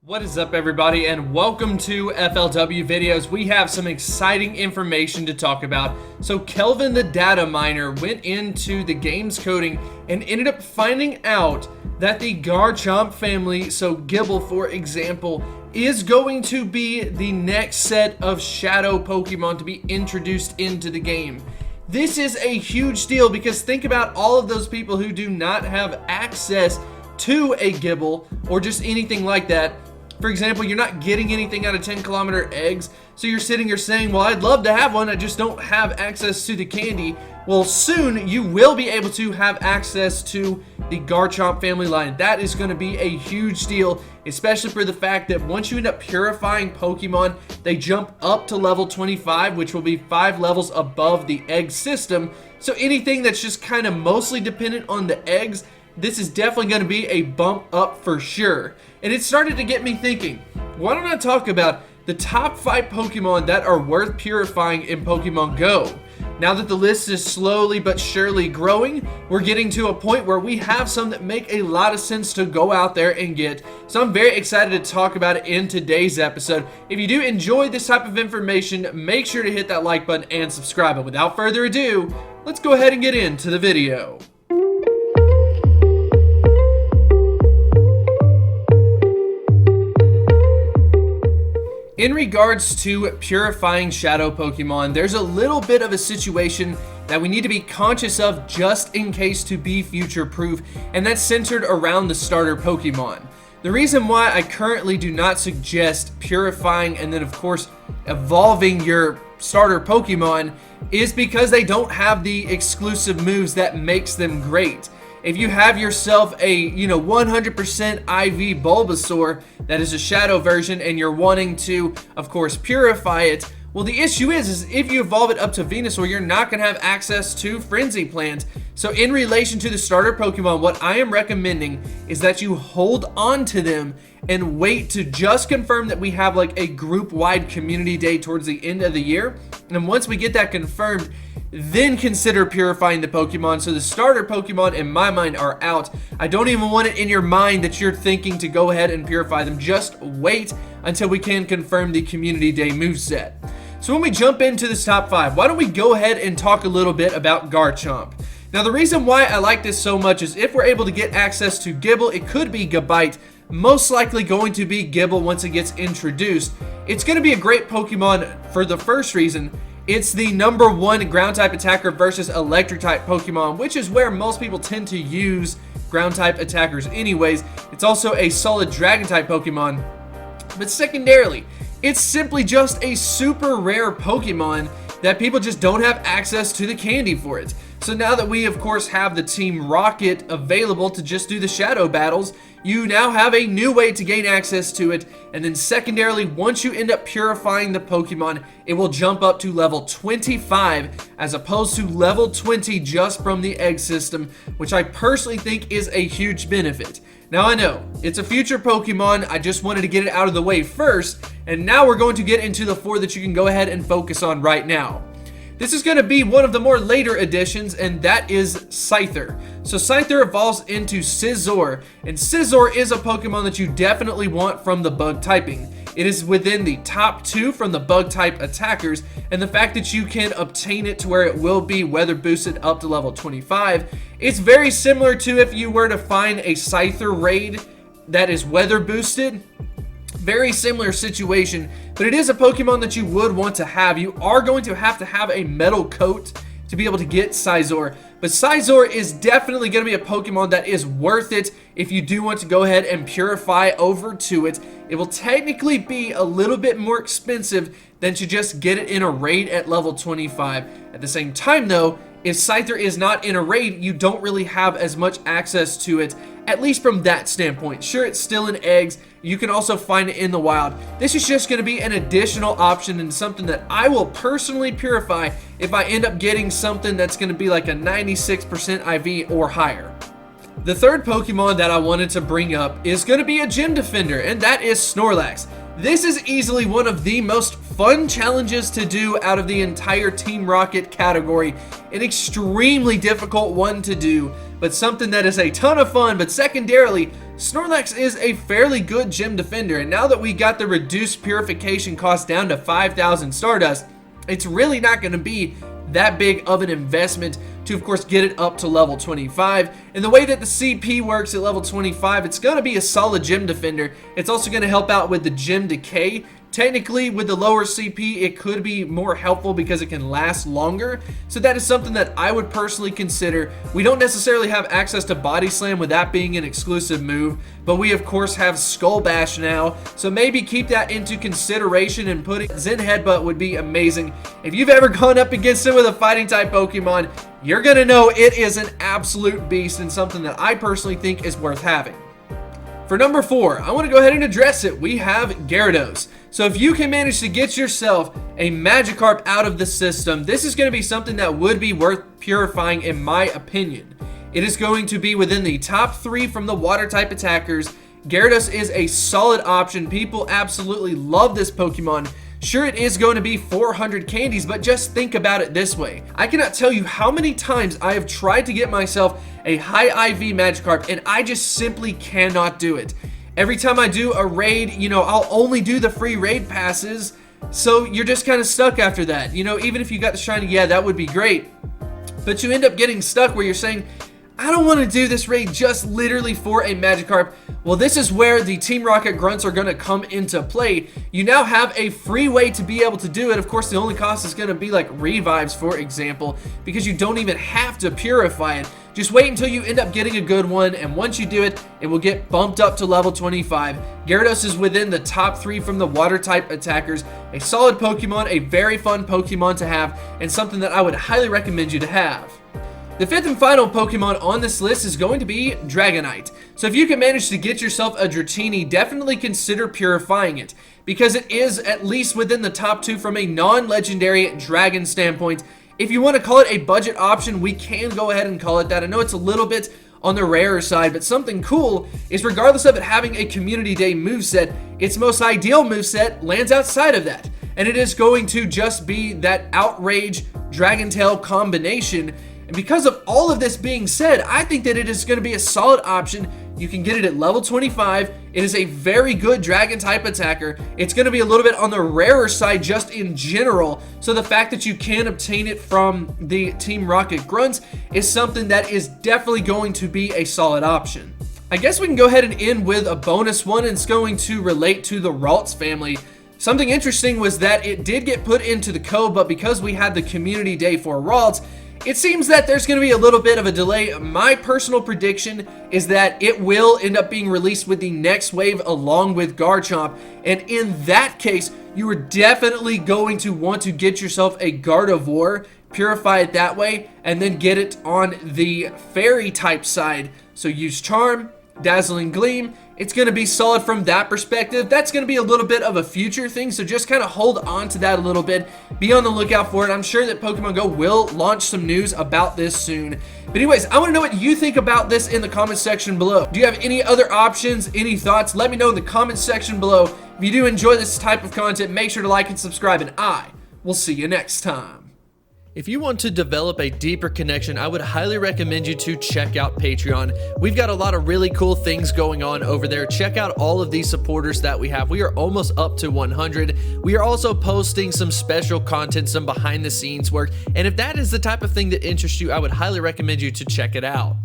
What is up, everybody, and welcome to FLW Videos. We have some exciting information to talk about. So Kelvin the data miner went into the game's coding and ended up finding out that the Garchomp family, so Gibble for example, is going to be the next set of shadow Pokemon to be introduced into the game. This is a huge deal because think about all of those people who do not have access to a Gibble or just anything like that. For example, you're not getting anything out of 10-kilometer eggs, so you're sitting here saying, well, I'd love to have one, I just don't have access to the candy. Well, soon you will be able to have access to the Garchomp family line. That is going to be a huge deal, especially for the fact that once you end up purifying Pokemon, they jump up to level 25, which will be 5 levels above the egg system. So anything that's just kind of mostly dependent on the eggs, this is definitely going to be a bump up for sure. And it started to get me thinking, why don't I talk about the top 5 Pokemon that are worth purifying in Pokemon Go? Now that the list is slowly but surely growing, we're getting to a point where we have some that make a lot of sense to go out there and get. So I'm very excited to talk about it in today's episode. If you do enjoy this type of information, make sure to hit that like button and subscribe. And without further ado, let's go ahead and get into the video. In regards to purifying shadow Pokemon, there's a little bit of a situation that we need to be conscious of just in case to be future-proof, and that's centered around the starter Pokemon. The reason why I currently do not suggest purifying and then of course evolving your starter Pokemon is because they don't have the exclusive moves that makes them great. If you have yourself a 100% IV Bulbasaur that is a shadow version and you're wanting to, of course, purify it, well, the issue is if you evolve it up to Venusaur, you're not going to have access to Frenzy Plant. So in relation to the starter Pokemon, what I am recommending is that you hold on to them and wait to just confirm that we have like a group-wide community day towards the end of the year. And once we get that confirmed, then consider purifying the Pokemon. So the starter Pokemon in my mind are out. I don't even want it in your mind that you're thinking to go ahead and purify them. Just wait until we can confirm the community day moveset. So when we jump into this top 5, why don't we go ahead and talk a little bit about Garchomp. Now the reason why I like this so much is if we're able to get access to Gibble, it could be Gabite, most likely going to be Gibble once it gets introduced. It's going to be a great Pokemon for the first reason. It's the #1 ground-type attacker versus electric-type Pokemon, which is where most people tend to use ground-type attackers anyways. It's also a solid dragon-type Pokemon. But secondarily, it's simply just a super rare Pokemon that people just don't have access to the candy for it. So now that we, of course, have the Team Rocket available to just do the shadow battles, you now have a new way to gain access to it. And then secondarily, once you end up purifying the Pokemon, it will jump up to level 25 as opposed to level 20 just from the egg system, which I personally think is a huge benefit. Now I know, it's a future Pokemon, I just wanted to get it out of the way first, and now we're going to get into the 4 that you can go ahead and focus on right now. This is going to be one of the more later additions, and that is Scyther. So Scyther evolves into Scyther, and Scyther is a Pokemon that you definitely want from the bug typing. It is within the top 2 from the bug type attackers, and the fact that you can obtain it to where it will be weather boosted up to level 25, it's very similar to if you were to find a Scyther raid that is weather boosted. Very similar situation, but it is a Pokemon that you would want to have. You are going to have a metal coat to be able to get Scyther, but Scyther is definitely going to be a Pokemon that is worth it if you do want to go ahead and purify over to it. It will technically be a little bit more expensive than to just get it in a raid at level 25. At the same time though, if Scyther is not in a raid, you don't really have as much access to it, at least from that standpoint. Sure, it's still in eggs. You can also find it in the wild. This is just going to be an additional option and something that I will personally purify if I end up getting something that's going to be like a 96% IV or higher. The third Pokemon that I wanted to bring up is going to be a gym defender, and that is Snorlax. This is easily one of the most fun challenges to do out of the entire Team Rocket category. An extremely difficult one to do, but something that is a ton of fun. But secondarily, Snorlax is a fairly good gym defender, and now that we got the reduced purification cost down to 5,000 Stardust, it's really not going to be that big of an investment to, of course, get it up to level 25. And the way that the CP works at level 25, it's going to be a solid gym defender. It's also going to help out with the gym decay. Technically, with the lower CP, it could be more helpful because it can last longer. So that is something that I would personally consider. We don't necessarily have access to Body Slam with that being an exclusive move, but we of course have Skull Bash now. So maybe keep that into consideration, and putting Zen Headbutt would be amazing. If you've ever gone up against it with a fighting type Pokemon, you're gonna know it is an absolute beast and something that I personally think is worth having. For number 4, I want to go ahead and address it. We have Gyarados. So if you can manage to get yourself a Magikarp out of the system, this is going to be something that would be worth purifying in my opinion. It is going to be within the top 3 from the water type attackers. Gyarados is a solid option. People absolutely love this Pokemon. Sure, it is going to be 400 candies, but just think about it this way. I cannot tell you how many times I have tried to get myself a high IV Magikarp, and I just simply cannot do it. Every time I do a raid, I'll only do the free raid passes, so you're just kind of stuck after that. Even if you got the shiny, yeah, that would be great, but you end up getting stuck where you're saying, I don't want to do this raid just literally for a Magikarp. Well, this is where the Team Rocket grunts are going to come into play. You now have a free way to be able to do it. Of course, the only cost is going to be like revives, for example, because you don't even have to purify it. Just wait until you end up getting a good one, and once you do it, it will get bumped up to level 25. Gyarados is within the top 3 from the water type attackers. A solid Pokemon, a very fun Pokemon to have, and something that I would highly recommend you to have. The 5th and final Pokemon on this list is going to be Dragonite. So if you can manage to get yourself a Dratini, definitely consider purifying it, because it is at least within the top 2 from a non-legendary dragon standpoint. If you want to call it a budget option, we can go ahead and call it that. I know it's a little bit on the rarer side, but something cool is regardless of it having a Community Day moveset, its most ideal moveset lands outside of that. And it is going to just be that Outrage Dragon Tail combination. And because of all of this being said, I think that it is going to be a solid option. You can get it at level 25. It is a very good dragon type attacker. It's going to be a little bit on the rarer side just in general. So the fact that you can obtain it from the Team Rocket grunts is something that is definitely going to be a solid option. I guess we can go ahead and end with a bonus one, and it's going to relate to the Ralts family. Something interesting was that it did get put into the code, but because we had the Community Day for Ralts, it seems that there's going to be a little bit of a delay. My personal prediction is that it will end up being released with the next wave along with Garchomp. And in that case, you are definitely going to want to get yourself a Gardevoir, purify it that way, and then get it on the fairy type side. So use Charm, Dazzling Gleam. It's going to be solid from that perspective. That's going to be a little bit of a future thing, so just kind of hold on to that a little bit. Be on the lookout for it. I'm sure that Pokemon Go will launch some news about this soon. But anyways, I want to know what you think about this in the comment section below. Do you have any other options, any thoughts? Let me know in the comment section below. If you do enjoy this type of content, make sure to like and subscribe, and I will see you next time. If you want to develop a deeper connection, I would highly recommend you to check out Patreon. We've got a lot of really cool things going on over there. Check out all of these supporters that we have. We are almost up to 100. We are also posting some special content, some behind the scenes work. And if that is the type of thing that interests you, I would highly recommend you to check it out.